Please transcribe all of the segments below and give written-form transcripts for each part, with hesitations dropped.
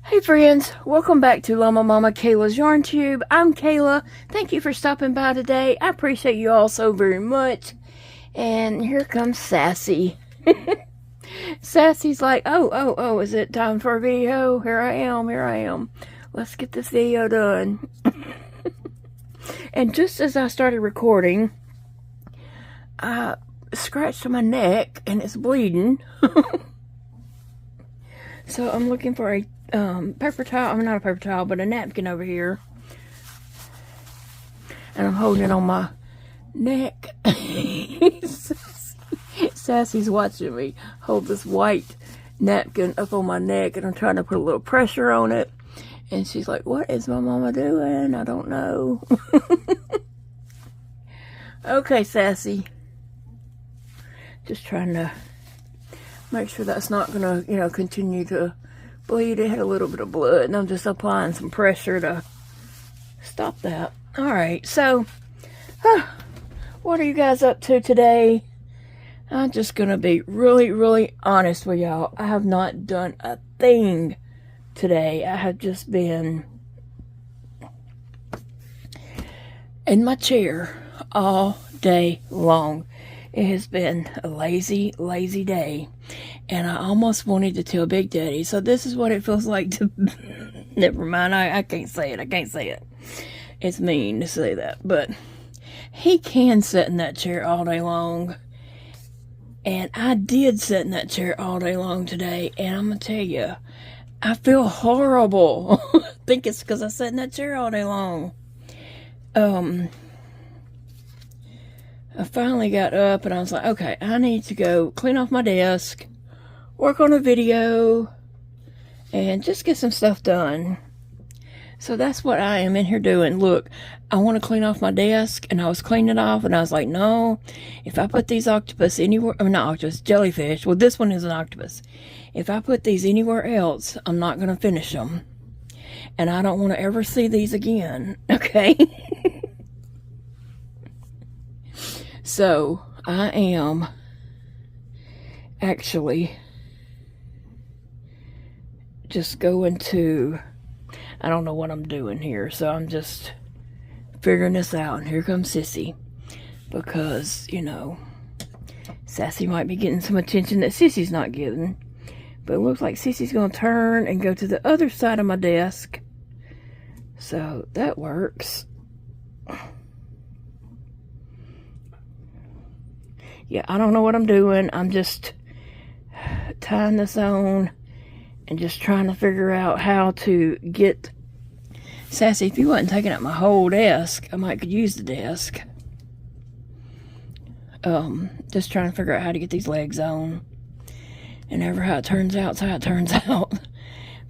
Hey friends, welcome back to Llama Mama Kayla's Yarn Tube. I'm Kayla. Thank you for stopping by today. I appreciate you all so very much. And here comes Sassy. Sassy's like, oh, is it time for a video? Here I am. Let's get this video done. And just as I started recording, I scratched my neck and it's bleeding. So I'm looking for a paper towel. I'm not a paper towel, but a napkin over here. And I'm holding it on my neck. Sassy's watching me hold this white napkin up on my neck, and I'm trying to put a little pressure on it. And she's like, what is my mama doing? I don't know. Okay, Sassy. Just trying to make sure that's not gonna, continue to bleed. It had a little bit of blood, and I'm just applying some pressure to stop that. Alright, so, what are you guys up to today? I'm just gonna be really honest with y'all. I have not done a thing today. I have just been in my chair all day long. It has been a lazy day, and I almost wanted to tell Big Daddy. So this is what it feels like to... Never mind, I can't say it. It's mean to say that, but he can sit in that chair all day long, and I did sit in that chair all day long today, and I'm gonna tell you, I feel horrible. I think it's because I sat in that chair all day long. I finally got up and I was like, okay, I need to go clean off my desk, work on a video, and just get some stuff done. So that's what I am in here doing. Look, I want to clean off my desk, and I was cleaning it off, and I was like, no, if I put these octopus anywhere, not octopus, jellyfish, well, this one is an octopus. If I put these anywhere else, I'm not going to finish them. And I don't want to ever see these again, okay? So, I am actually just going to, I don't know what I'm doing here, so I'm just figuring this out. And here comes Sissy, because, Sassy might be getting some attention that Sissy's not getting. But it looks like Sissy's going to turn and go to the other side of my desk. So, that works. Yeah, I don't know what I'm doing. I'm just tying this on and just trying to figure out how to get... Sassy, if you wasn't taking up my whole desk, I might could use the desk. Just trying to figure out how to get these legs on. And ever how it turns out, it's how it turns out.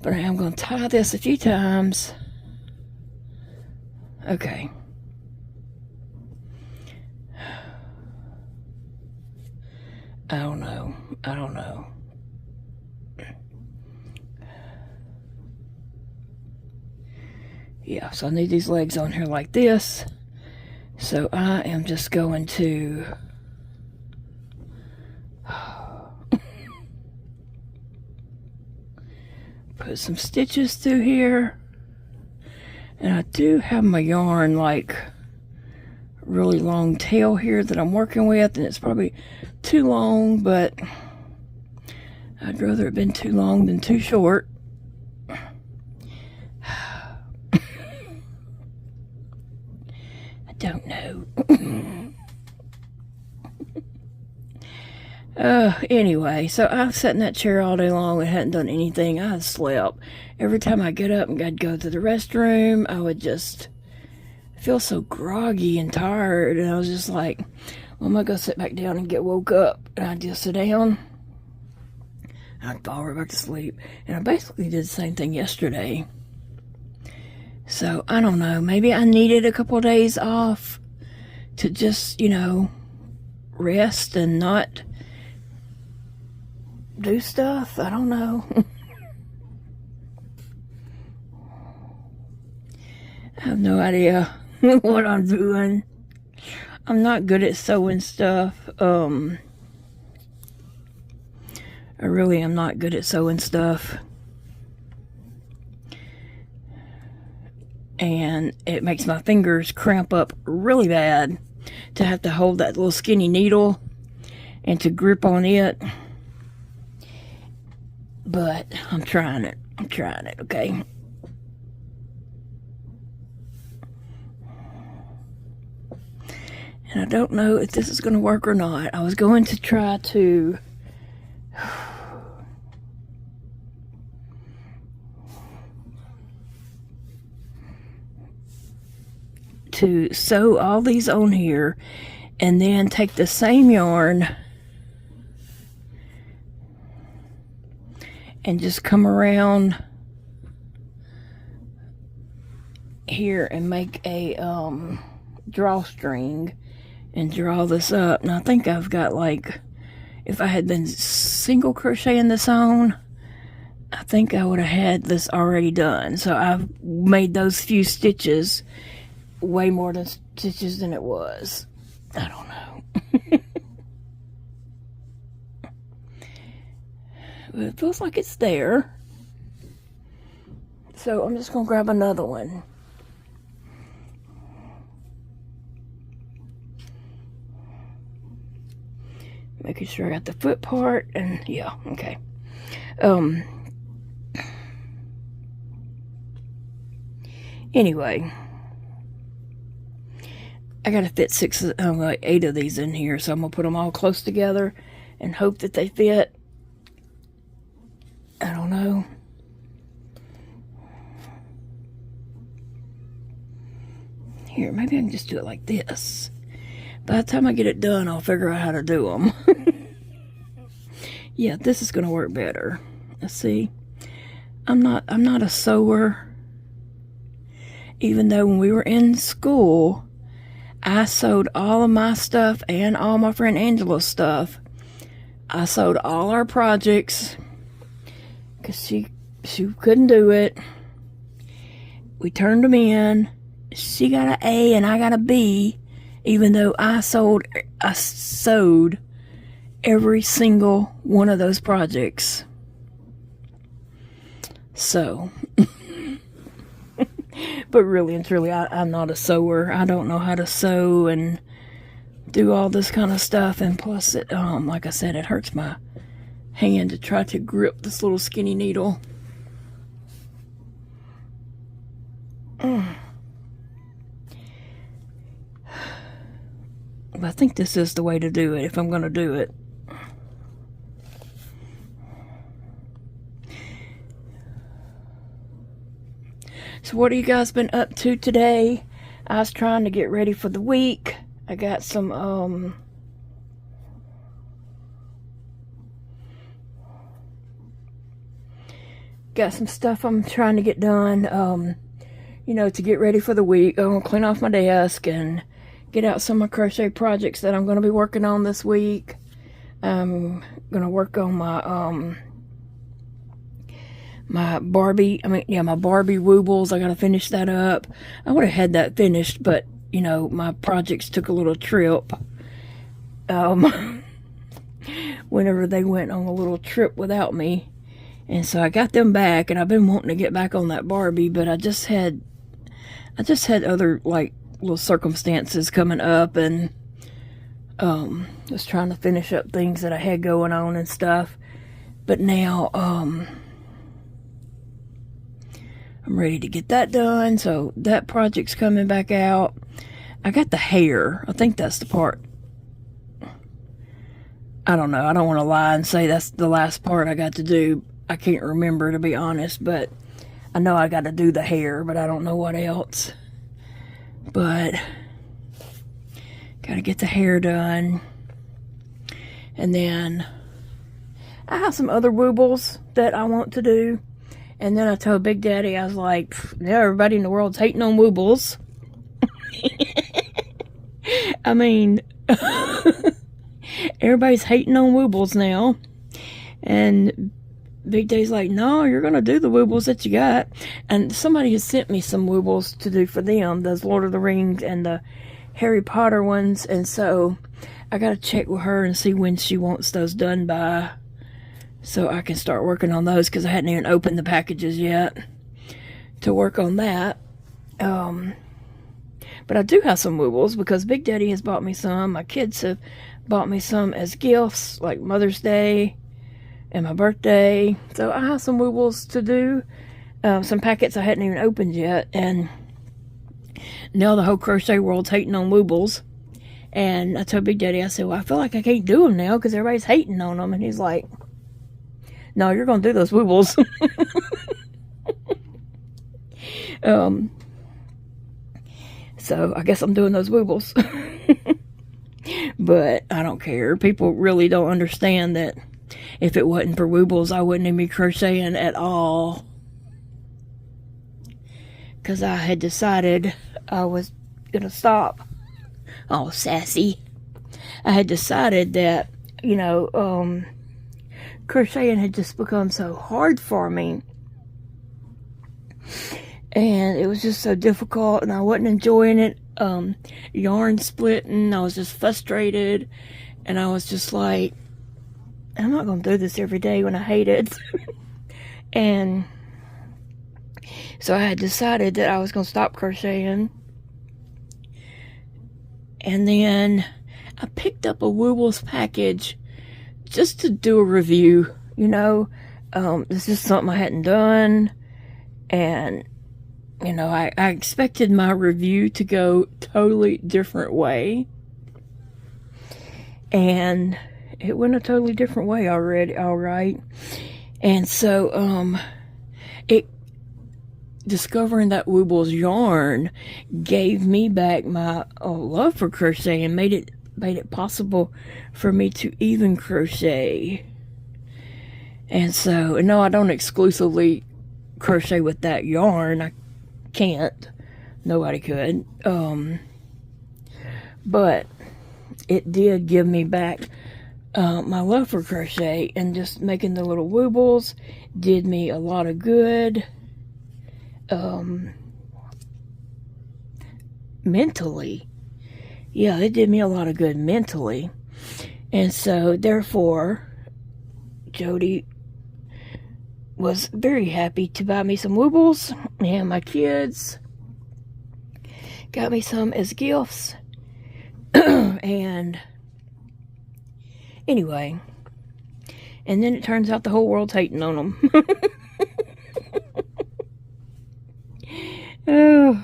But I am going to tie this a few times. Okay. I don't know. Yeah, so I need these legs on here like this. So I am just going to... put some stitches through here. And I do have my yarn like really long tail here that I'm working with, and it's probably too long, but I'd rather it been too long than too short. I don't know. Anyway, so I've sat in that chair all day long and hadn't done anything. I slept. Every time I get up and I'd go to the restroom, I would just feel so groggy and tired, and I was just like, well, I'm gonna go sit back down and get woke up. And I'd just sit down and I'd fall right back to sleep. And I basically did the same thing yesterday. So I don't know, maybe I needed a couple of days off to just, rest and not do stuff. I don't know. I have no idea what I'm doing. I'm not good at sewing stuff. I really am not good at sewing stuff. and it makes my fingers cramp up really bad to have to hold that little skinny needle and to grip on it. But I'm trying it. Okay? And I don't know if this is going to work or not. I was going to try to sew all these on here and then take the same yarn and just come around here and make a drawstring and draw this up. Now I think I've got, like, if I had been single crocheting this on, I think I would have had this already done. So I've made those few stitches way more than stitches than it was. I don't know. But it feels like it's there. So I'm just gonna grab another one. Making sure I got the foot part, and yeah, okay. Anyway, I gotta fit 8 of these in here, so I'm gonna put them all close together and hope that they fit. I don't know. Here, maybe I can just do it like this. By the time I get it done, I'll figure out how to do them. Yeah, this is gonna work better. Let's see. I'm not a sewer. Even though when we were in school, I sewed all of my stuff and all my friend Angela's stuff. I sewed all our projects because she couldn't do it. We turned them in. She got an A and I got a B, even though I sewed every single one of those projects. So, but really and truly, I'm not a sewer. I don't know how to sew and do all this kind of stuff. And plus, it, like I said, it hurts my hand to try to grip this little skinny needle. But I think this is the way to do it if I'm going to do it. So what have you guys been up to today? I was trying to get ready for the week. I got some stuff I'm trying to get done, you know, to get ready for the week. I'm gonna clean off my desk and get out some of my crochet projects that I'm gonna be working on this week. I'm gonna work on my my Barbie Woobles. I gotta finish that up. I would have had that finished, but you know, my projects took a little trip. Whenever they went on a little trip without me, and so I got them back, and I've been wanting to get back on that Barbie, but I just had other like little circumstances coming up, and was trying to finish up things that I had going on and stuff. But now I'm ready to get that done, so that project's coming back out. I got the hair. I think that's the part. I don't know. I don't want to lie and say that's the last part I got to do. I can't remember, to be honest, but I know I got to do the hair, but I don't know what else. But got to get the hair done. And then I have some other woobles that I want to do. And then I told Big Daddy, I was like, now everybody in the world's hating on woobles. I mean, everybody's hating on woobles now. And Big Daddy's like, no, you're going to do the woobles that you got. And somebody has sent me some woobles to do for them, those Lord of the Rings and the Harry Potter ones. And so I got to check with her and see when she wants those done by, so I can start working on those, because I hadn't even opened the packages yet to work on that. But I do have some Woobles because Big Daddy has bought me some. My kids have bought me some as gifts, like Mother's Day and my birthday. So I have some Woobles to do. Some packets I hadn't even opened yet. And now the whole crochet world's hating on Woobles. And I told Big Daddy, I said, well, I feel like I can't do them now because everybody's hating on them. And he's like, no, you're going to do those Woobles. So I guess I'm doing those Woobles. But I don't care. People really don't understand that if it wasn't for Woobles, I wouldn't even be crocheting at all. Because I had decided I was going to stop. Oh, sassy. I had decided that, you know, crocheting had just become so hard for me. And it was just so difficult, and I wasn't enjoying it. Yarn splitting, I was just frustrated, and I was just like, I'm not going to do this every day when I hate it. And so I had decided that I was going to stop crocheting. And then I picked up a Woobles package just to do a review, you know. This is something I hadn't done, and you know, I expected my review to go totally different way. And it went a totally different way already, alright. And so, discovering that Woobles yarn gave me back my love for crochet and made it possible for me to even crochet. And so, no, I don't exclusively crochet with that yarn. I can't. Nobody could. But it did give me back my love for crochet, and just making the little Woobles did me a lot of good. Mentally. Yeah, it did me a lot of good mentally. And so, therefore, Jody was very happy to buy me some Woobles, and my kids got me some as gifts. And anyway, and then it turns out the whole world's hating on them. Oh.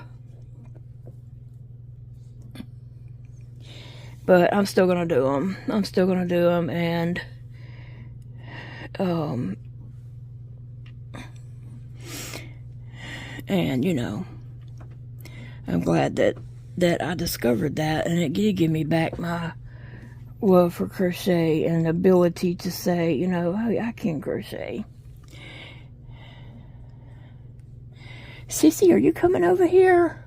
But I'm still gonna do them. I'm still gonna do them, and you know, I'm glad that I discovered that, and it did give me back my love for crochet and ability to say, you know, hey, I can crochet. Sissy, are you coming over here?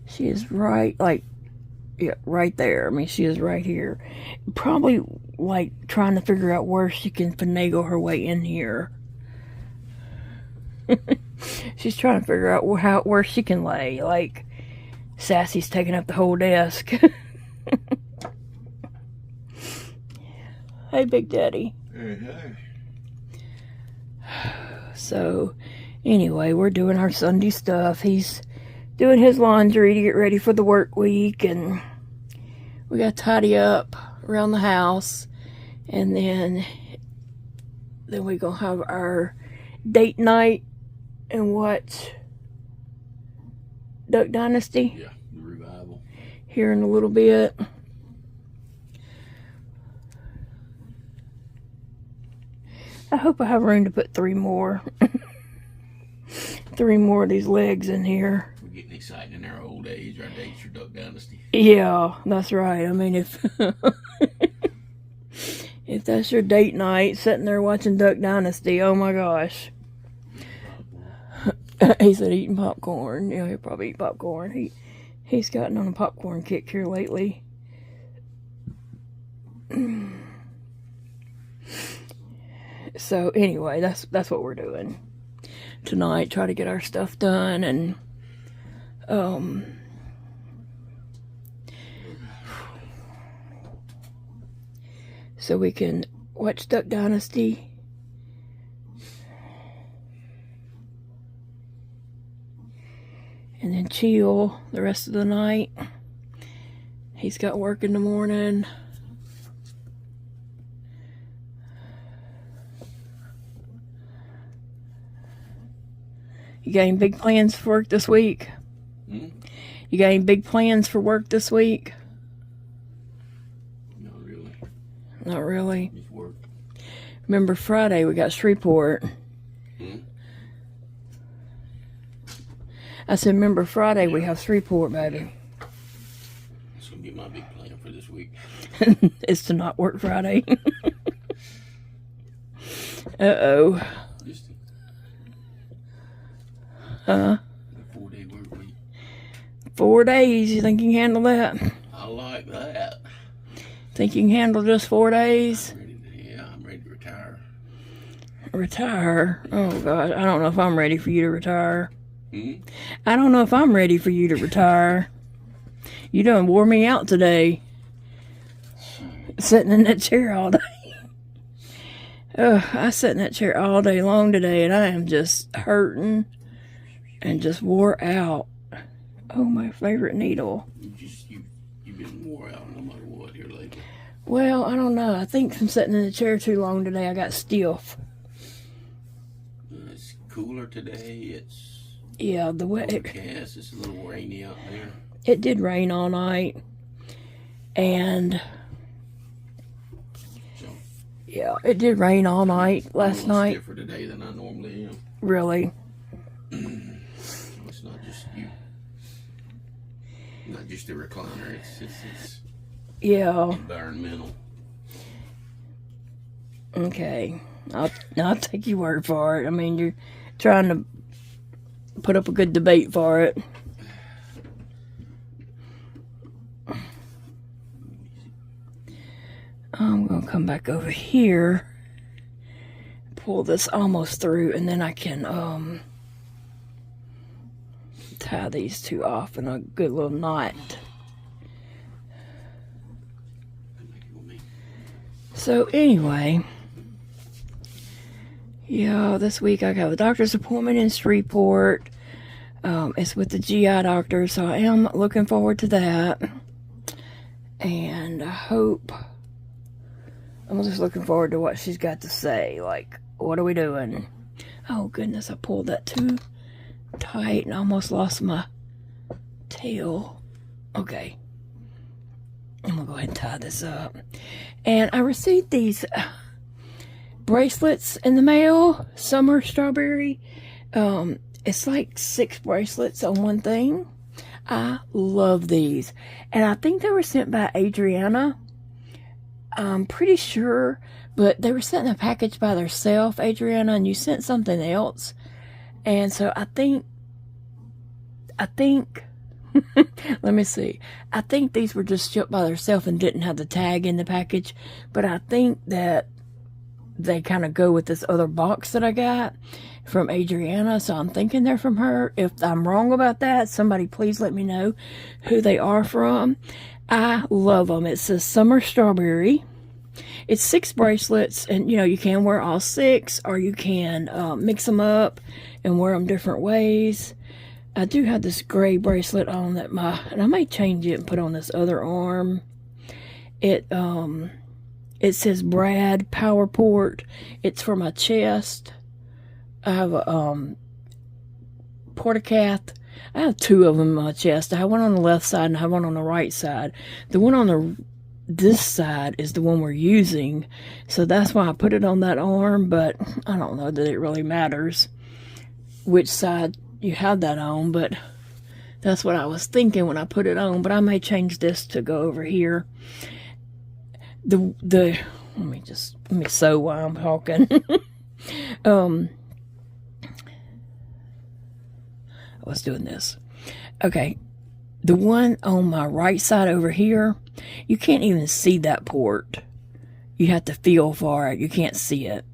She is right, like, yeah, right there. I mean, she is right here. Probably, like, trying to figure out where she can finagle her way in here. She's trying to figure out where she can lay. Like, Sassy's taking up the whole desk. Hey, Big Daddy. Hey, hey. So, anyway, we're doing our Sunday stuff. He's doing his laundry to get ready for the work week, and we got to tidy up around the house, and then we're going to have our date night and watch Duck Dynasty. Yeah, the revival. Here in a little bit. I hope I have room to put 3 more. 3 more of these legs in here. We're getting excited in our old age. Our dates for Duck Dynasty. Yeah, that's right. I mean, if if that's your date night, sitting there watching Duck Dynasty, oh my gosh. He said eating popcorn. Yeah, he'll probably eat popcorn. He's gotten on a popcorn kick here lately. So anyway, that's what we're doing tonight. Try to get our stuff done, and so we can watch Duck Dynasty. and then chill the rest of the night. He's got work in the morning. You got any big plans for work this week? You got any big plans for work this week? Not really. Not really. Just work. Remember Friday we got Shreveport. I said, remember Friday we have Shreveport, baby. That's gonna be my big plan for this week. Is to not work Friday. Uh-oh. Just Huh? a 4-day work week. 4 days, you think you can handle that? I like that. Think you can handle just 4 days? I'm ready to retire. Retire? Oh, God. I don't know if I'm ready for you to retire. Hmm? I don't know if I'm ready for you to retire. You done wore me out today. Sitting in that chair all day. I sat in that chair all day long today, and I am just hurting and just wore out. Oh, my favorite needle. You've been wore out no matter what here lately. Well, I don't know. I think from sitting in the chair too long today, I got stiff. It's cooler today. It's Yeah, the way overcast. It's a little rainy out there. it did rain all night, and So yeah, it did rain all night last I'm night. stiffer today than I normally am. Really? It's not just you. Not just the recliner. It's Yeah. environmental. Okay. I'll take your word for it. I mean, you're trying to put up a good debate for it. I'm going to come back over here, pull this almost through, and then I can tie these two off in a good little knot. So anyway, yeah, this week I got a doctor's appointment in Shreveport. It's with the GI doctor, so I am looking forward to that. And I hope, I'm just looking forward to what she's got to say. Like, what are we doing? Oh goodness, I pulled that too tight and almost lost my tail. Okay. I'm gonna go ahead and tie this up. And I received these bracelets in the mail. Summer strawberry. It's like 6 bracelets on one thing. I love these. And I think they were sent by Adriana. I'm pretty sure. But they were sent in a package by themselves, Adriana, and you sent something else. And so I think let me see. I think these were just shipped by themselves and didn't have the tag in the package. But I think that they kind of go with this other box that I got from Adriana. So I'm thinking they're from her. If I'm wrong about that, somebody please let me know who they are from. I love them. It says Summer Strawberry. It's 6 bracelets, and you know, you can wear all 6, or you can mix them up and wear them different ways. I do have this gray bracelet on that and I might change it and put on this other arm. It says Brad Power Port. It's for my chest. I have a port-a-cath. I have 2 of them in my chest. I have one on the left side and I have one on the right side. The one on this side is the one we're using, so that's why I put it on that arm. But I don't know that it really matters which side you have that on, but that's what I was thinking when I put it on. But I may change this to go over here. Let me sew while I'm talking. I was doing this. Okay, the one on my right side over here, you can't even see that port. You have to feel for it. You can't see it.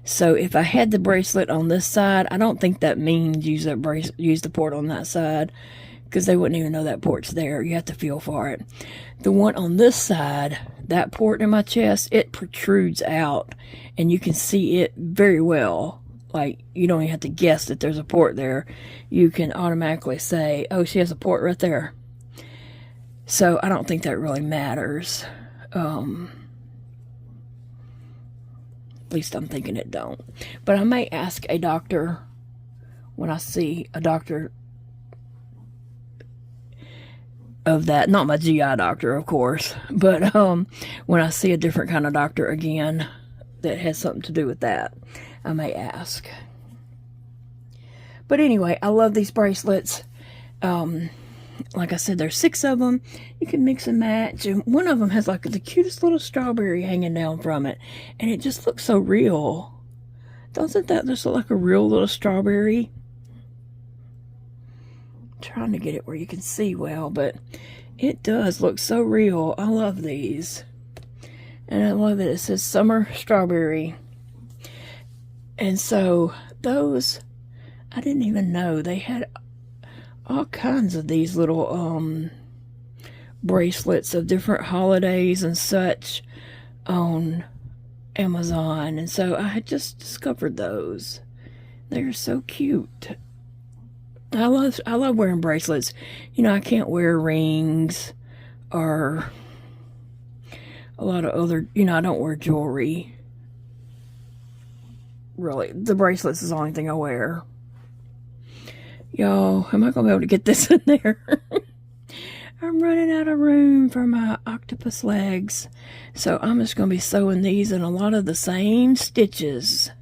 So if I had the bracelet on this side, I don't think that means use the port on that side, because they wouldn't even know that port's there. You have to feel for it. The one on this side, that port in my chest, it protrudes out, and you can see it very well. Like, you don't even have to guess that there's a port there. You can automatically say, oh, she has a port right there. So I don't think that really matters. At least I'm thinking it don't. But I may ask a doctor when I see a doctor of that. Not my GI doctor, of course. But when I see a different kind of doctor again that has something to do with that, I may ask. But anyway, I love these bracelets. Like I said, there's 6 of them. You can mix and match. And one of them has like the cutest little strawberry hanging down from it. And it just looks so real. Doesn't that just look like a real little strawberry? I'm trying to get it where you can see well, but it does look so real. I love these. And I love that it says summer strawberry. And so those, I didn't even know they had all kinds of these little bracelets of different holidays and such on Amazon. And so I had just discovered those. They're so cute. I love wearing bracelets. You know, I can't wear rings or a lot of other, you know, I don't wear jewelry. Really, the bracelets is the only thing I wear. Y'all, am I going to be able to get this in there? I'm running out of room for my octopus legs. So I'm just going to be sewing these in a lot of the same stitches.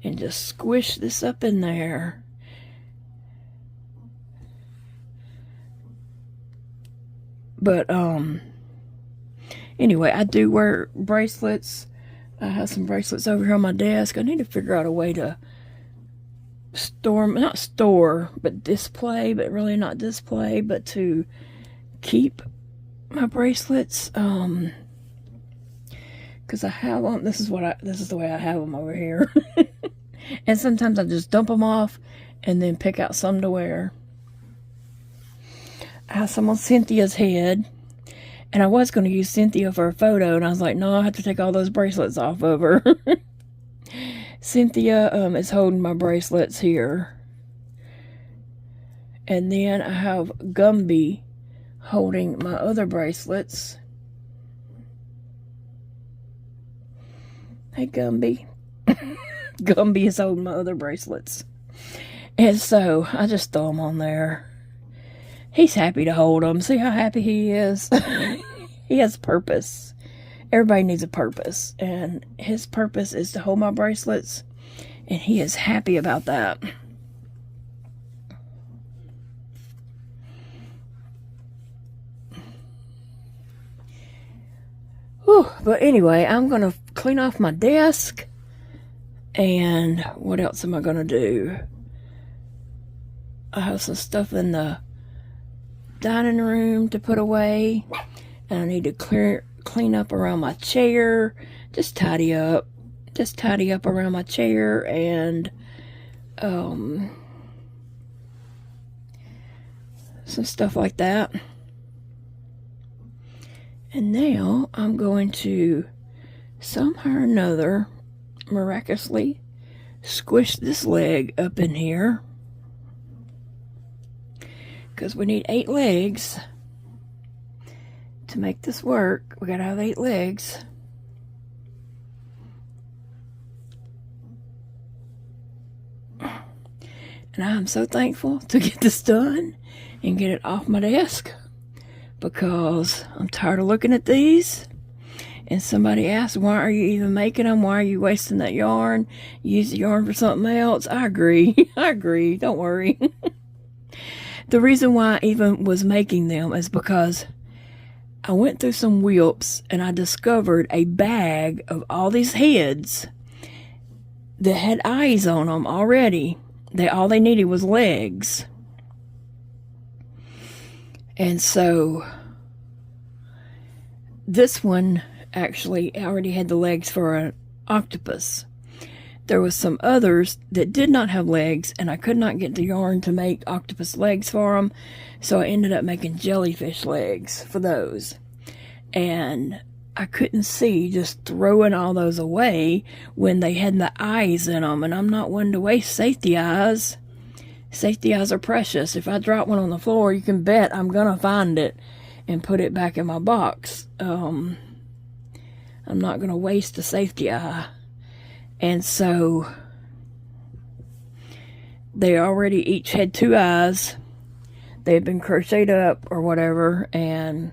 And just squish this up in there. But, anyway, I do wear bracelets. I have some bracelets over here on my desk. I need to figure out a way to not store, but display, but really not display, but to keep my bracelets. Because I have them. This is the way I have them over here. And sometimes I just dump them off and then pick out some to wear. I have some on Cynthia's head. And I was going to use Cynthia for a photo, and I was like, no, I have to take all those bracelets off of her. Cynthia is holding my bracelets here. And then I have Gumby holding my other bracelets. Hey, Gumby. Gumby is holding my other bracelets. And so I just throw them on there. He's happy to hold them. See how happy he is? He has purpose. Everybody needs a purpose. And his purpose is to hold my bracelets. And he is happy about that. Whew. But anyway, I'm going to clean off my desk. And what else am I going to do? I have some stuff in the dining room to put away, and I need to clean up around my chair, just tidy up around my chair, and some stuff like that. And now I'm going to somehow or another miraculously squish this leg up in here. Because we need 8 legs to make this work. We gotta have 8 legs. And I'm so thankful to get this done and get it off my desk, because I'm tired of looking at these. And somebody asked, why are you even making them? Why are you wasting that yarn? Use the yarn for something else. I agree. I agree. Don't worry. The reason why I even was making them is because I went through some whelps and I discovered a bag of all these heads that had eyes on them already. All they needed was legs. And so this one actually already had the legs for an octopus. There was some others that did not have legs, and I could not get the yarn to make octopus legs for them, so I ended up making jellyfish legs for those. And I couldn't see just throwing all those away when they had the eyes in them. And I'm not one to waste safety eyes. Safety eyes are precious. If I drop one on the floor, you can bet I'm going to find it and put it back in my box. I'm not going to waste a safety eye. And so they already each had 2 eyes. They had been crocheted up or whatever, and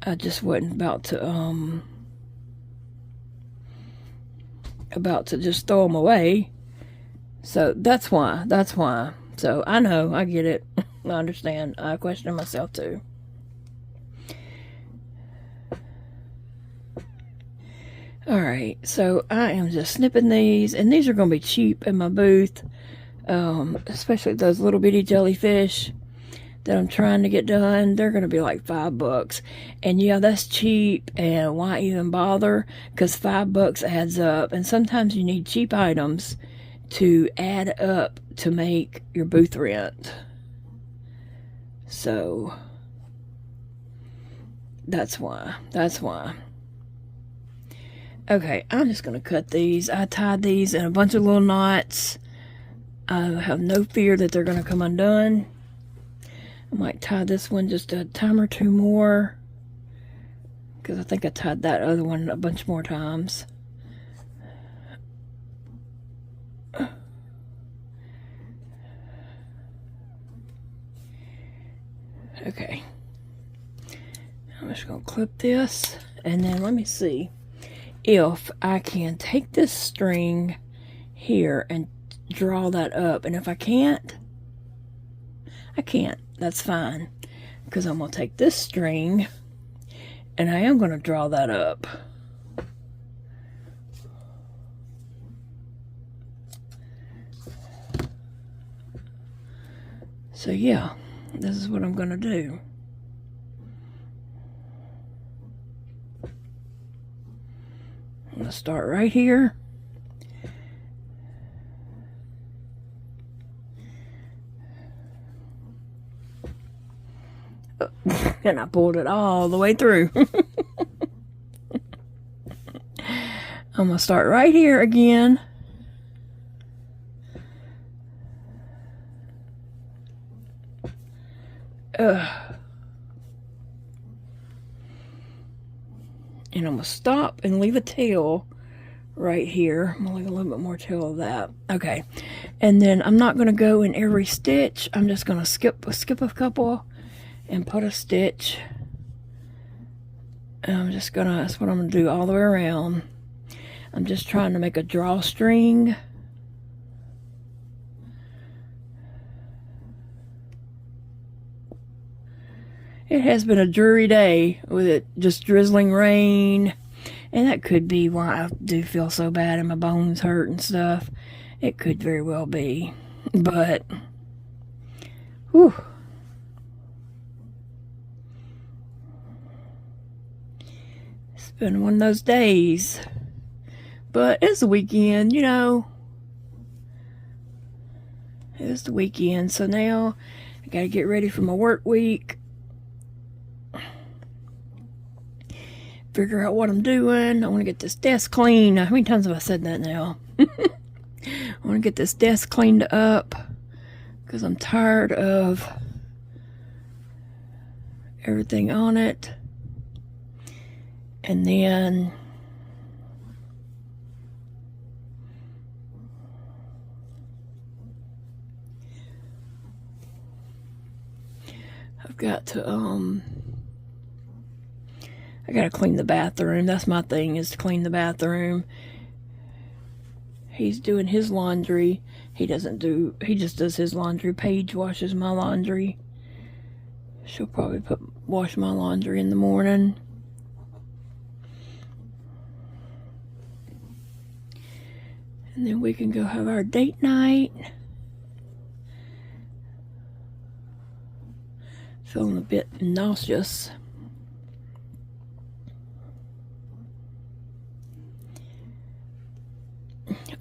I just wasn't about to just throw them away. So that's why. So I know, I get it. I understand. I question myself too. Alright, so I am just snipping these, and these are going to be cheap in my booth, especially those little bitty jellyfish that I'm trying to get done. They're going to be like $5. And yeah, that's cheap, and why even bother? Because $5 adds up, and sometimes you need cheap items to add up to make your booth rent. So that's why. Okay, I'm just going to cut these. I tied these in a bunch of little knots. I have no fear that they're going to come undone. I might tie this one just a time or 2 more, because I think I tied that other one a bunch more times. Okay. I'm just going to clip this, and then let me see if I can take this string here and draw that up. And if I can't, that's fine, because I'm going to take this string and I am going to draw that up. So yeah, this is what I'm going to do. I'm going to start right here. And I pulled it all the way through. I'm going to start right here again. And I'm going to stop and leave a tail right here. I'm going to leave a little bit more tail of that. Okay. And then I'm not going to go in every stitch. I'm just going to skip a couple and put a stitch. And I'm just going to, that's what I'm going to do all the way around. I'm just trying to make a drawstring. It has been a dreary day with it just drizzling rain, and that could be why I do feel so bad and my bones hurt and stuff. It could very well be, but whew. It's been one of those days, but it's the weekend, you know. It's the weekend, so now I gotta get ready for my work week. Figure out what I'm doing. I want to get this desk clean. How many times have I said that now? I want to get this desk cleaned up because I'm tired of everything on it. And then I've got to I gotta clean the bathroom. That's my thing, is to clean the bathroom. He's doing his laundry. He just does his laundry. Paige washes my laundry. She'll probably wash my laundry in the morning. And then we can go have our date night. Feeling a bit nauseous.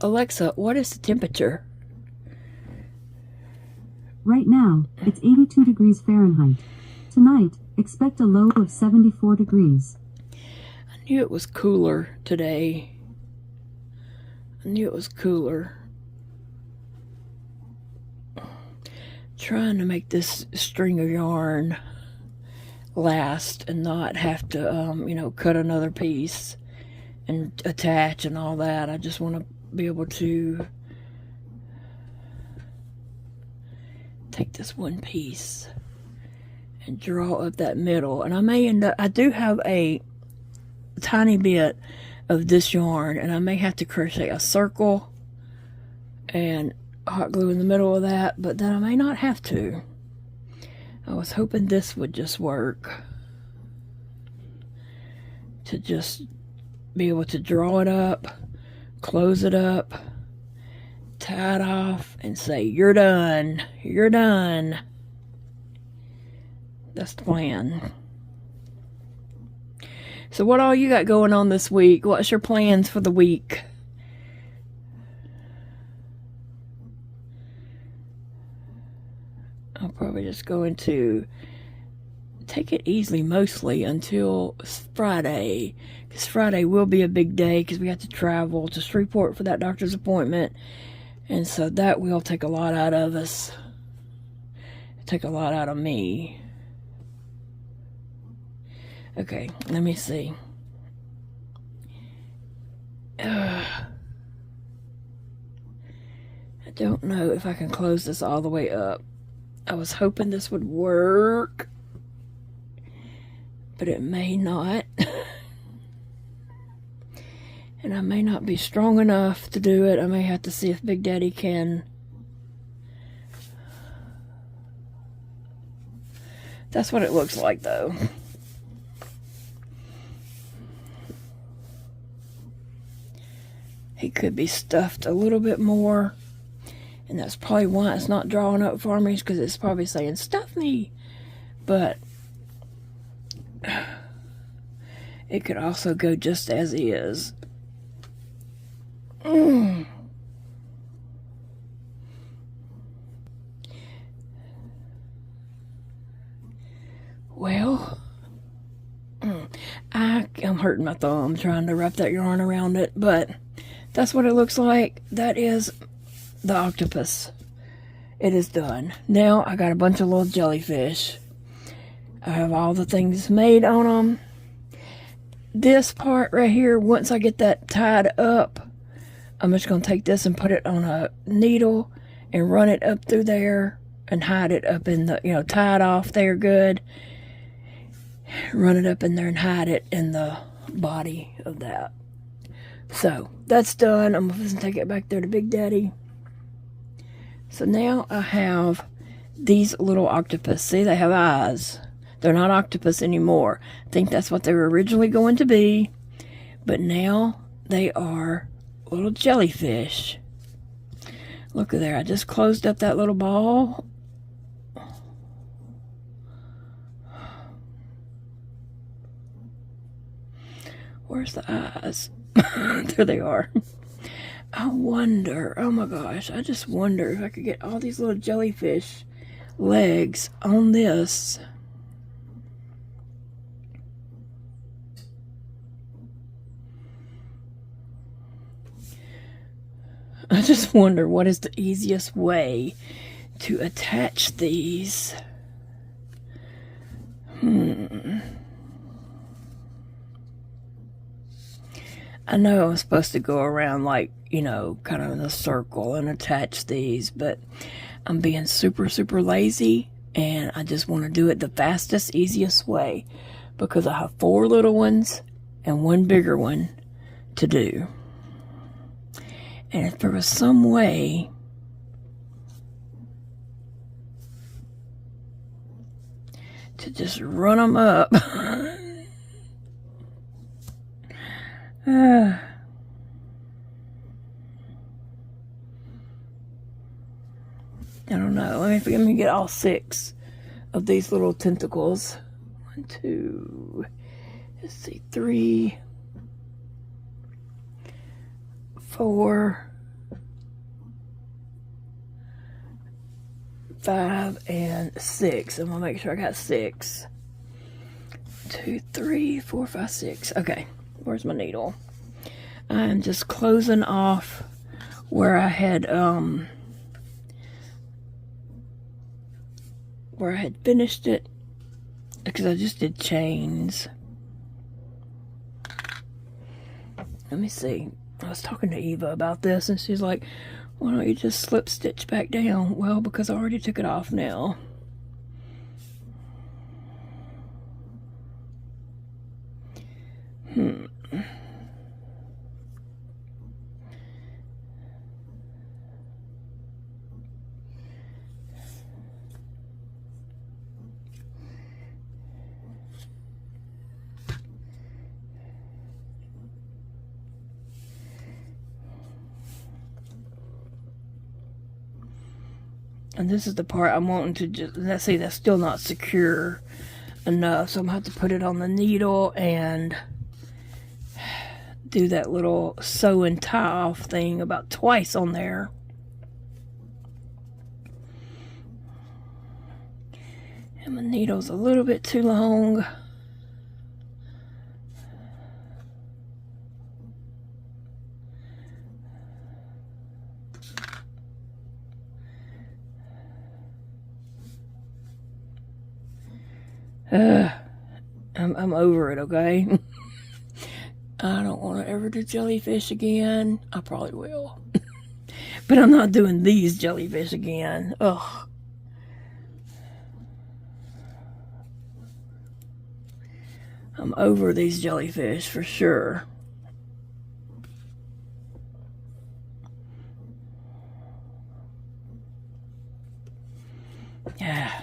Alexa, what is the temperature? Right now, it's 82 degrees Fahrenheit. Tonight, Expect a low of 74 degrees. I knew it was cooler today. I knew it was cooler. Trying to make this string of yarn last and not have to, you know, cut another piece and attach and all that. I just want to be able to take this one piece and draw up that middle. And I may end up, I do have a tiny bit of this yarn, and I may have to crochet a circle and hot glue in the middle of that, but then I may not have to. I was hoping this would just work, to just be able to draw it up, close it up, tie it off, and say, you're done, you're done. That's the plan. So what all you got going on this week? What's your plans for the week? I'll probably just going to take it easily mostly until Friday, because Friday will be a big day because we have to travel to Shreveport for that doctor's appointment, and so that will take a lot out of us. Take a lot out of me. Okay, let me see. I don't know if I can close this all the way up. I was hoping this would work, but it may not. And I may not be strong enough to do it. I may have to see if Big Daddy can. That's what it looks like, though. He could be stuffed a little bit more, and that's probably why it's not drawing up for me, because it's probably saying stuff me. But it could also go just as is. Well, I'm hurting my thumb trying to wrap that yarn around it, but that's what it looks like. That is the octopus. It is done. Now I got a bunch of little jellyfish. I have all the things made on them. This part right here, once I get that tied up, I'm just going to take this and put it on a needle and run it up through there and hide it up in the, you know, tie it off there good. Run it up in there and hide it in the body of that. So that's done. I'm going to take it back there to Big Daddy. So now I have these little octopus. See, they have eyes. They're not octopus anymore. I think that's what they were originally going to be. But now they are little jellyfish. Look at there. I just closed up that little ball. Where's the eyes? There they are. I wonder, oh my gosh, I just wonder if I could get all these little jellyfish legs on this. I just wonder what is the easiest way to attach these. I know I'm supposed to go around like, you know, kind of in a circle and attach these, but I'm being super, super lazy, and I just want to do it the fastest, easiest way, because I have 4 little ones and 1 bigger one to do. And if there was some way to just run them up. I don't know. Let me get all 6 of these little tentacles. 1, 2, let's see, 3, 4, 5, and 6. I'm gonna make sure I got 6. 2, 3, 4, 5, 6. Okay, where's my needle? I'm just closing off where I had finished it, because I just did chains. Let me see. I was talking to Eva about this, and she's like, why don't you just slip stitch back down? Well, because I already took it off now. And this is the part I'm wanting to just, let's see, that's still not secure enough. So I'm going to have to put it on the needle and do that little sew and tie off thing about twice on there. And my needle's a little bit too long. I'm over it, okay? I don't want to ever do jellyfish again. I probably will. But I'm not doing these jellyfish again. Ugh. I'm over these jellyfish for sure. Yeah.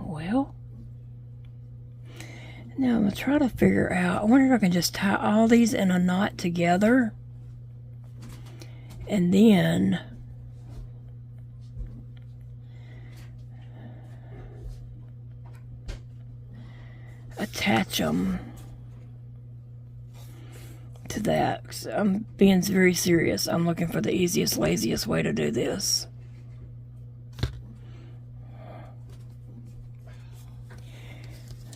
Well, now I'm going to try to figure out, I wonder if I can just tie all these in a knot together and then attach them to that. So I'm being very serious. I'm looking for the easiest, laziest way to do this.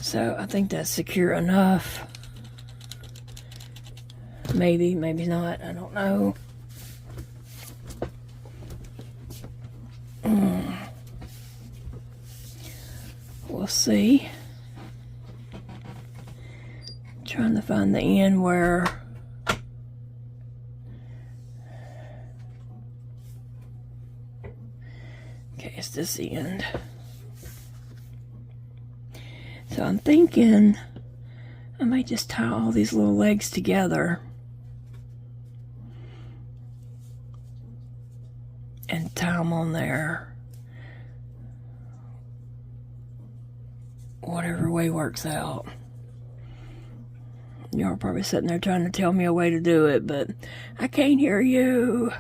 So I think that's secure enough. Maybe, maybe not. I don't know. We'll see. Trying to find the end where okay, it's this end. So I'm thinking I might just tie all these little legs together and tie them on there. Whatever way works out. Y'all are probably sitting there trying to tell me a way to do it, but I can't hear you.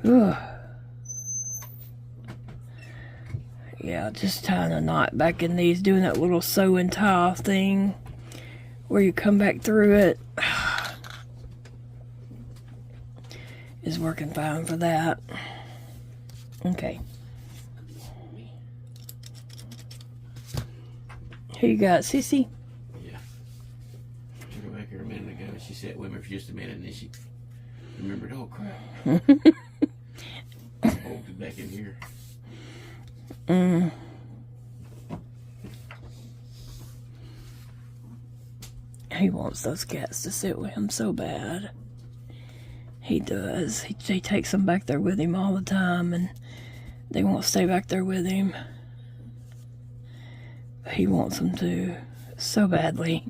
Ugh. Yeah, just tying a knot back in these, doing that little sew and tie off thing where you come back through it is working fine for that. Okay. Who you got, Sissy? Yeah. I go back here a minute ago. She sat with me for just a minute, and then she remembered, oh crap. Hold it back in here. He wants those cats to sit with him so bad. He does. He takes them back there with him all the time, and they won't stay back there with him. But he wants them to so badly.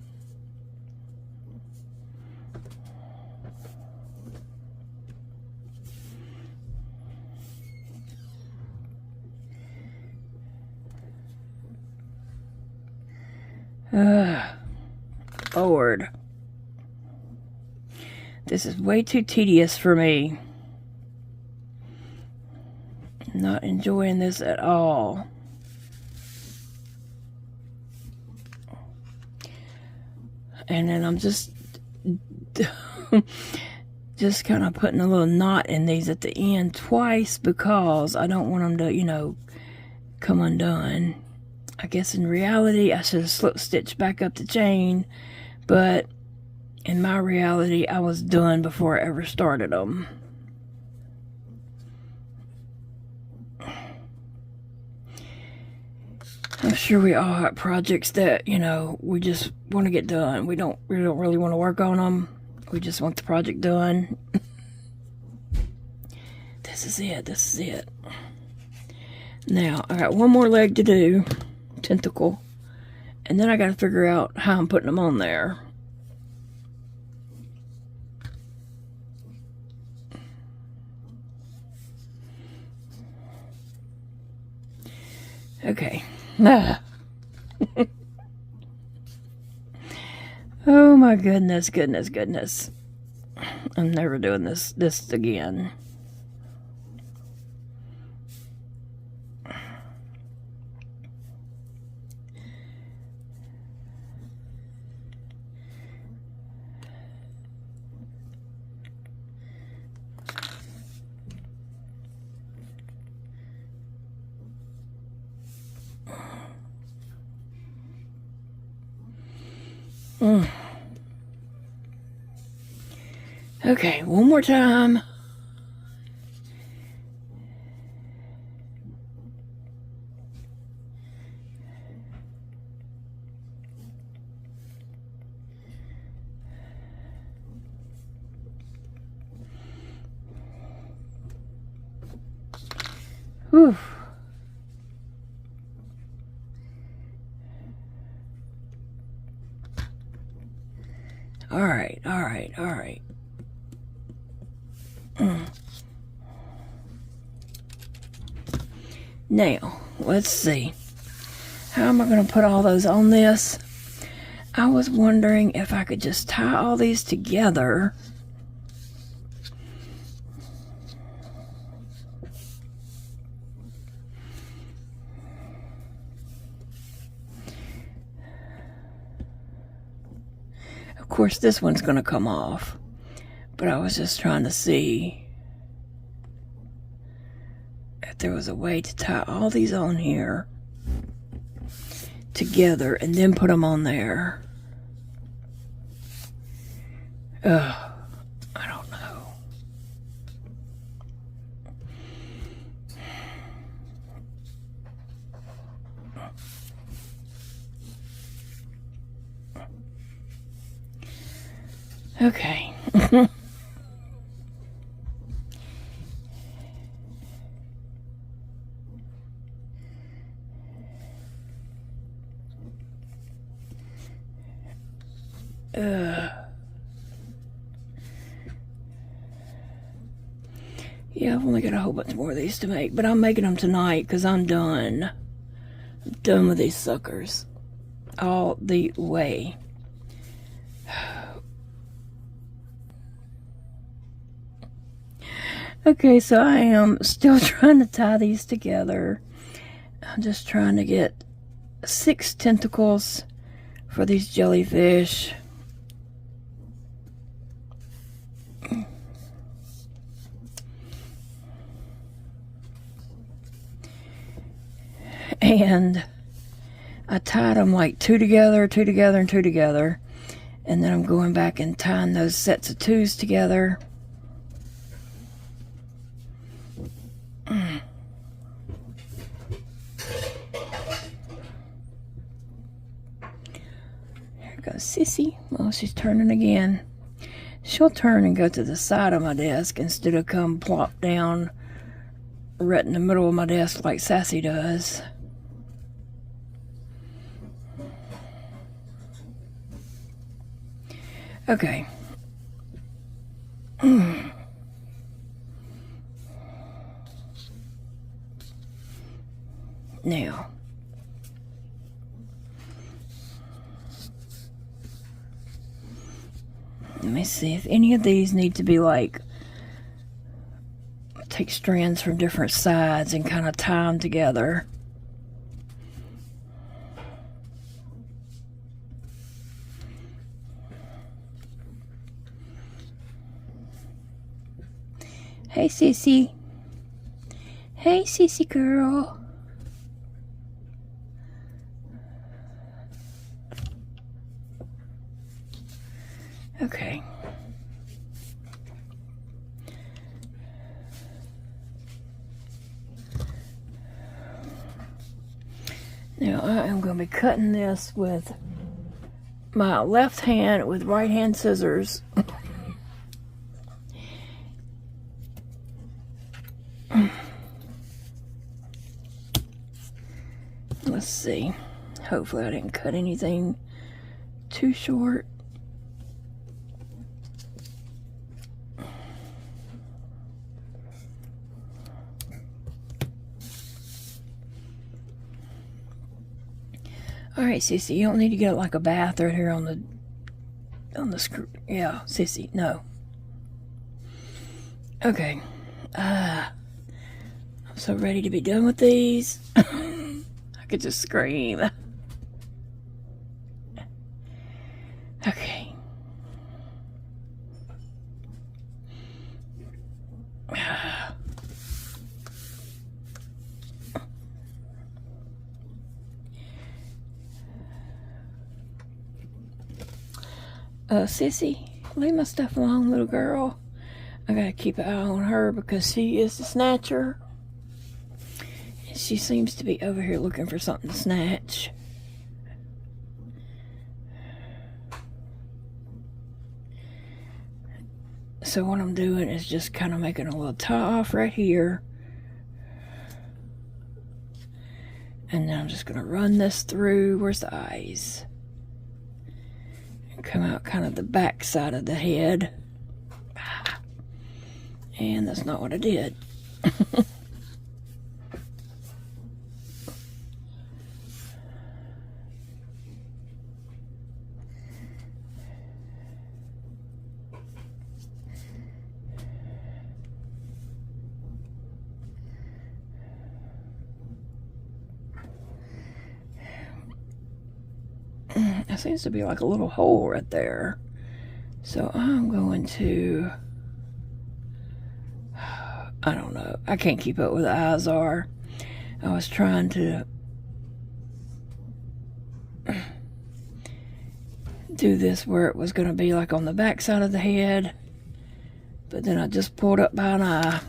Lord. This is way too tedious for me. Not enjoying this at all. And then I'm just kind of putting a little knot in these at the end twice because I don't want them to, you know, come undone. I guess in reality I should have slip stitched back up the chain, but in my reality I was done before I ever started them. I'm sure we all have projects that, you know, we just want to get done. We don't really want to work on them. We just want the project done. This is it. This is it. Now, I got one more leg to do. Tentacle. And then I got to figure out how I'm putting them on there. Okay. Oh my goodness, goodness, goodness. I'm never doing this again. Okay, one more time. Whew. All right. Now, let's see. How am I going to put all those on this? I was wondering if I could just tie all these together. Of course, this one's going to come off. But I was just trying to see if there was a way to tie all these on here together and then put them on there. I don't know. Okay. Yeah, I've only got a whole bunch more of these to make, but I'm making them tonight because I'm done. I'm done with these suckers. All the way. Okay, so I am still trying to tie these together. I'm just trying to get 6 tentacles for these jellyfish. And I tied them like 2 together, 2 together, and 2 together. And then I'm going back and tying those sets of 2s together. Here goes Sissy. Well, she's turning again. She'll turn and go to the side of my desk instead of come plop down right in the middle of my desk like Sassy does. Okay. Now, let me see if any of these need to be like take strands from different sides and kind of tie them together. Hey, Sissy. Hey, Sissy girl. Okay. Now I am going to be cutting this with my left hand with right hand scissors. Let's see. Hopefully I didn't cut anything too short. Alright, Sissy, you don't need to get like a bath right here on the screw. Yeah, Sissy, no. Okay. I'm so ready to be done with these. I could just scream. Okay. Sissy, leave my stuff alone, little girl. I gotta keep an eye on her because she is the snatcher. And she seems to be over here looking for something to snatch. So what I'm doing is just kind of making a little tie off right here. And then I'm just gonna run this through. Where's the eyes? Come out kind of the back side of the head. And that's not what I did. There seems to be like a little hole right there. So I'm going to, I don't know. I can't keep up where the eyes are. I was trying to do this where it was going to be like on the back side of the head. But then I just pulled up by an eye.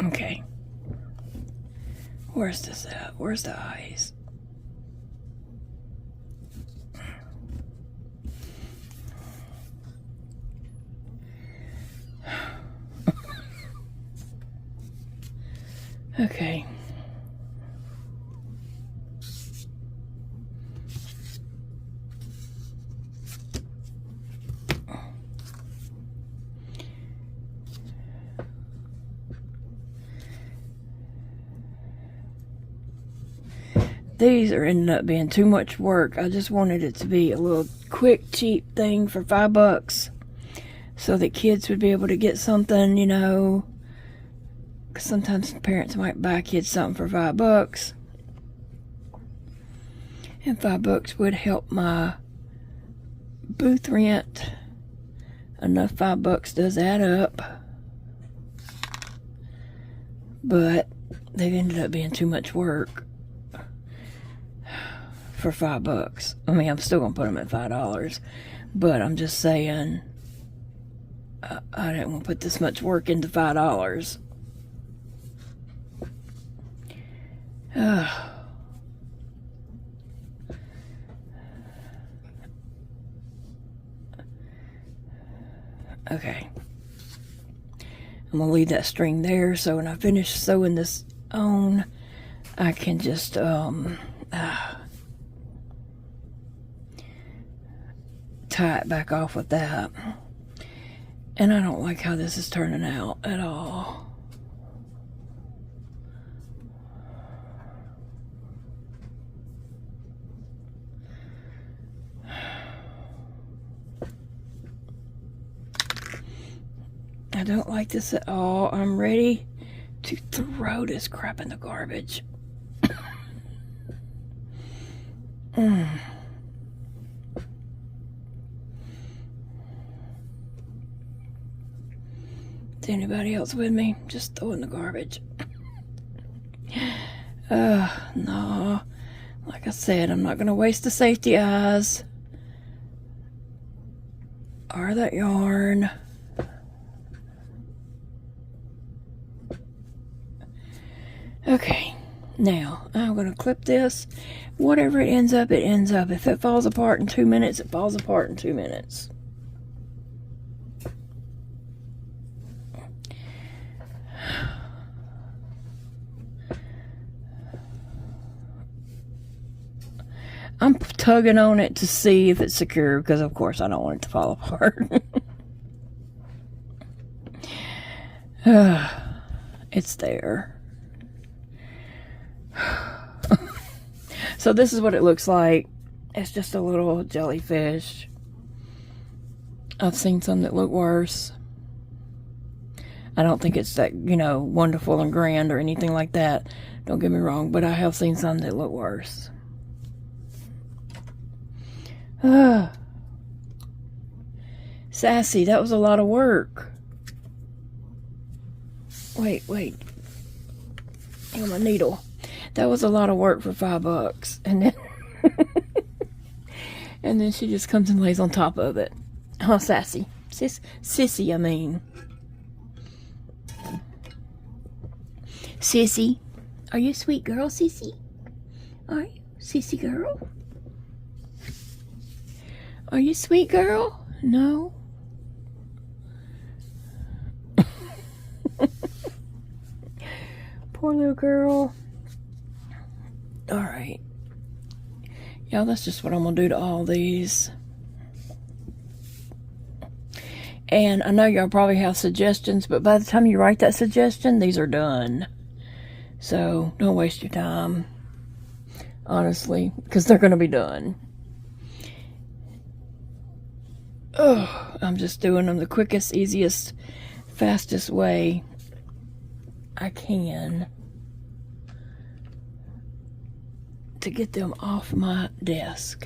Okay. Where's this at? Where's the eyes? Okay. These are ending up being too much work. I just wanted it to be a little quick, cheap thing for $5 so that kids would be able to get something, you know. Because sometimes parents might buy kids something for $5. And $5 would help my booth rent. Enough $5 does add up. But they've ended up being too much work for $5. I mean, I'm still gonna put them at $5, but I'm just saying I didn't want to put this much work into $5. Okay, I'm gonna leave that string there so when I finish sewing this on, I can just tie it back off with that. And I don't like how this is turning out at all. I don't like this at all. I'm ready to throw this crap in the garbage. Is anybody else with me? Just throw in the garbage. No. Like I said, I'm not going to waste the safety eyes or that yarn. Okay, now I'm going to clip this. Whatever it ends up, it ends up. If it falls apart in 2 minutes, it falls apart in 2 minutes. I'm tugging on it to see if it's secure, because of course I don't want it to fall apart. It's there. So this is what it looks like. It's just a little jellyfish. I've seen some that look worse. I don't think it's that, you know, wonderful and grand or anything like that. Don't get me wrong, but I have seen some that look worse. Sassy, that was a lot of work. Wait. Hang on, my needle. That was a lot of work for $5. And then and then she just comes and lays on top of it. Oh, Sassy. Sissy, I mean. Sissy. Are you a sweet girl, Sissy? Are you? Sissy girl? Are you a sweet girl? No? Poor little girl. Alright. Yeah, that's just what I'm going to do to all these. And I know y'all probably have suggestions, but by the time you write that suggestion, these are done. So, don't waste your time. Honestly, because they're going to be done. Oh, I'm just doing them the quickest, easiest, fastest way I can to get them off my desk.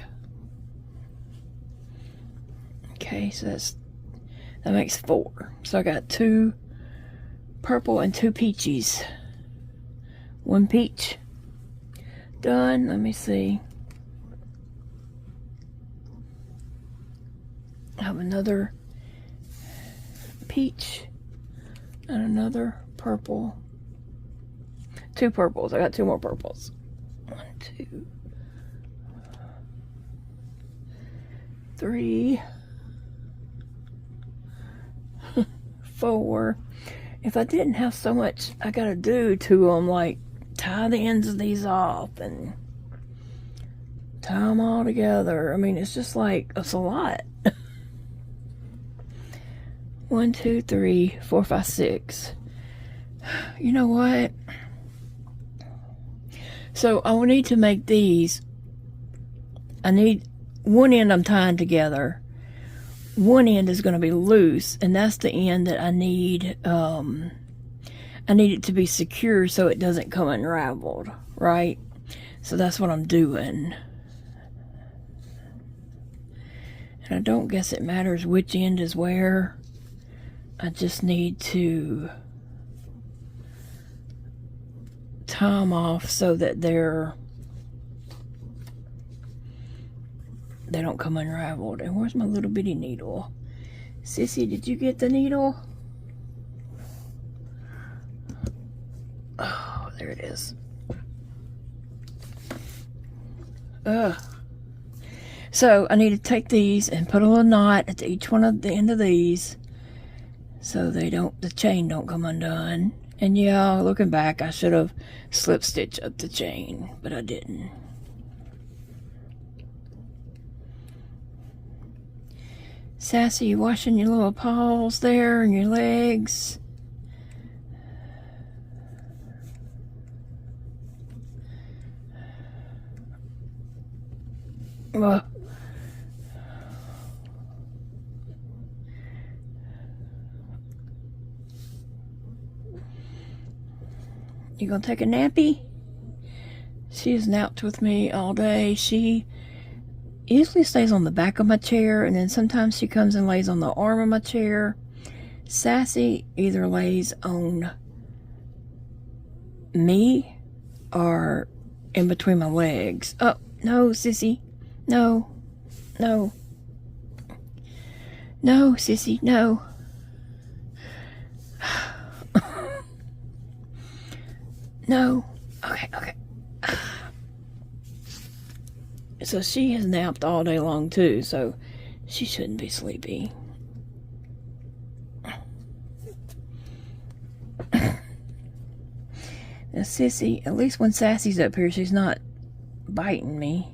Okay, so that makes 4. So I got 2 purple and 2 peaches. 1 peach done. Let me see. I have another peach and another purple. 2 purples. I got 2 more purples. 1, 2, 3, 4. If I didn't have so much I gotta do to them, like tie the ends of these off and tie them all together. I mean, it's just like, it's a lot. 1, 2, 3, 4, 5, 6. You know what? So I will need to make these. I need one end I'm tying together. One end is going to be loose, and that's the end that I need. I need it to be secure so it doesn't come unraveled, right? So that's what I'm doing. And I don't guess it matters which end is where. I just need to tie them off so that they don't come unraveled. And where's my little bitty needle? Sissy, did you get the needle? Oh, there it is. So I need to take these and put a little knot at each one of the end of these so the chain don't come undone. And yeah, looking back, I should have slip stitched up the chain, but I didn't. Sassy, you washing your little paws there and your legs? Ugh. You gonna take a nappy? She has napped with me all day. She usually stays on the back of my chair, and then sometimes she comes and lays on the arm of my chair. Sassy either lays on me or in between my legs. Oh, no, sissy. No. No. No, sissy, no. No. Okay, okay. So she has napped all day long too, so she shouldn't be sleepy. Now, sissy, at least when Sassy's up here, she's not biting me.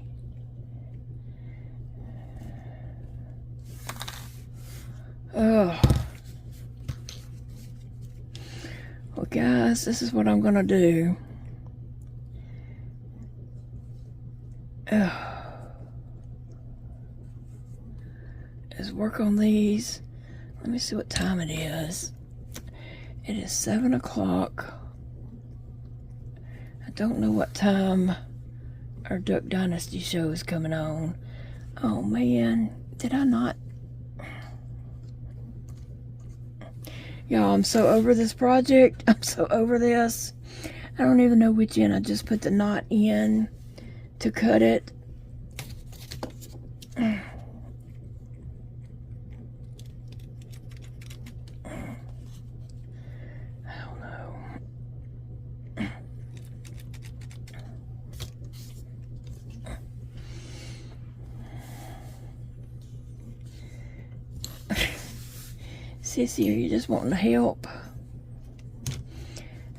Oh. Well, guys, this is what I'm gonna do. Is work on these. Let me see what time it is. It is 7 o'clock. I don't know what time our Duck Dynasty show is coming on. Oh man, did I not? Y'all, I'm so over this project. I'm so over this. I don't even know which end I just put the knot in to cut it. Sissy, are you just wanting to help?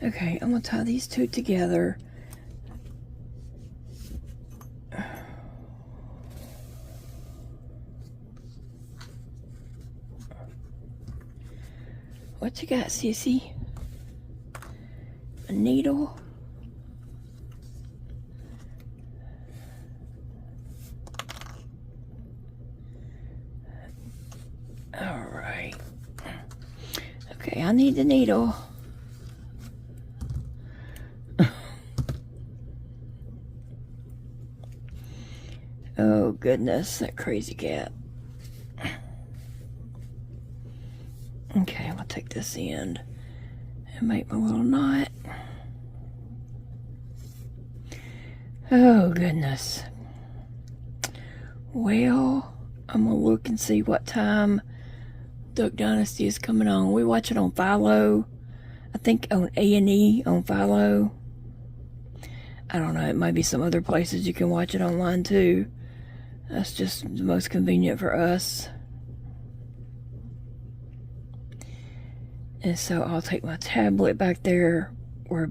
Okay, I'm gonna tie these two together. What you got, Sissy? A needle? Alright. Okay, I need the needle. Oh goodness, that crazy cat. Okay, I'm gonna take this end and make my little knot. Oh goodness. Well, I'm gonna look and see what time Duck Dynasty is coming on. We watch it on Philo. I think on A&E on Philo. I don't know, it might be some other places you can watch it online too. That's just the most convenient for us. And so I'll take my tablet back there where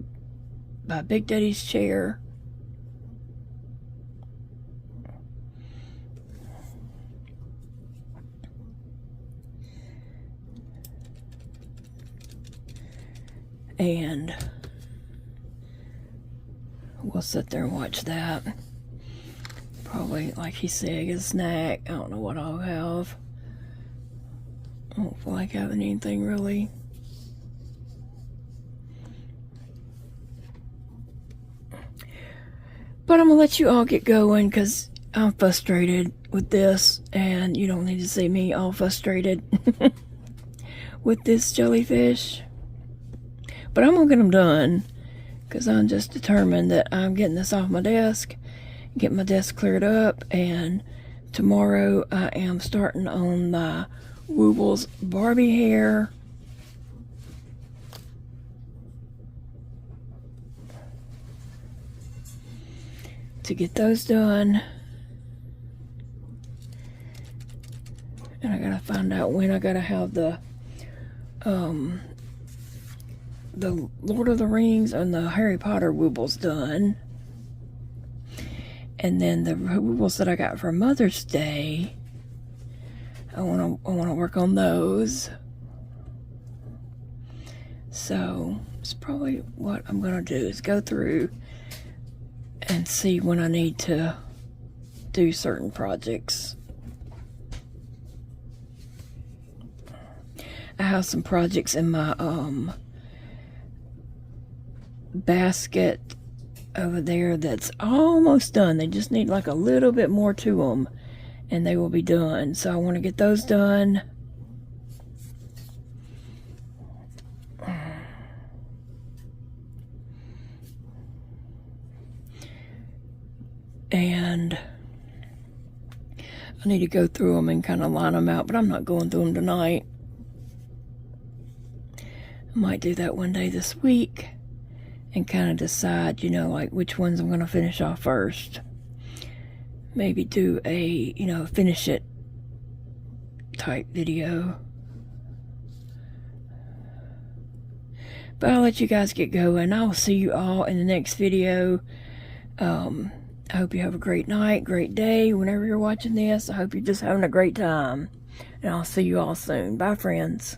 by Big Daddy's chair. And we'll sit there and watch that. Probably, like he said, get a snack. I don't know what I'll have. I don't feel like having anything really. But I'm gonna let you all get going because I'm frustrated with this, and you don't need to see me all frustrated with this jellyfish. But I'm gonna get them done because I'm just determined that I'm getting this off my desk, get my desk cleared up, and tomorrow I am starting on my Woobles Barbie hair. To get those done. And I gotta find out when I gotta have the Lord of the Rings and the Harry Potter Woobles done. And then the Woobles that I got for Mother's Day, I wanna work on those. So it's probably what I'm gonna do is go through and see when I need to do certain projects. I have some projects in my basket over there that's almost done. They just need like a little bit more to them and they will be done. So I want to get those done. And I need to go through them and kind of line them out, but I'm not going through them tonight. I might do that one day this week and kind of decide, you know, like which ones I'm going to finish off first. Maybe do a, you know, finish it type video. But I'll let you guys get going. I'll see you all in the next video. I hope you have a great night, great day, whenever you're watching this. I hope you're just having a great time. And I'll see you all soon. Bye, friends.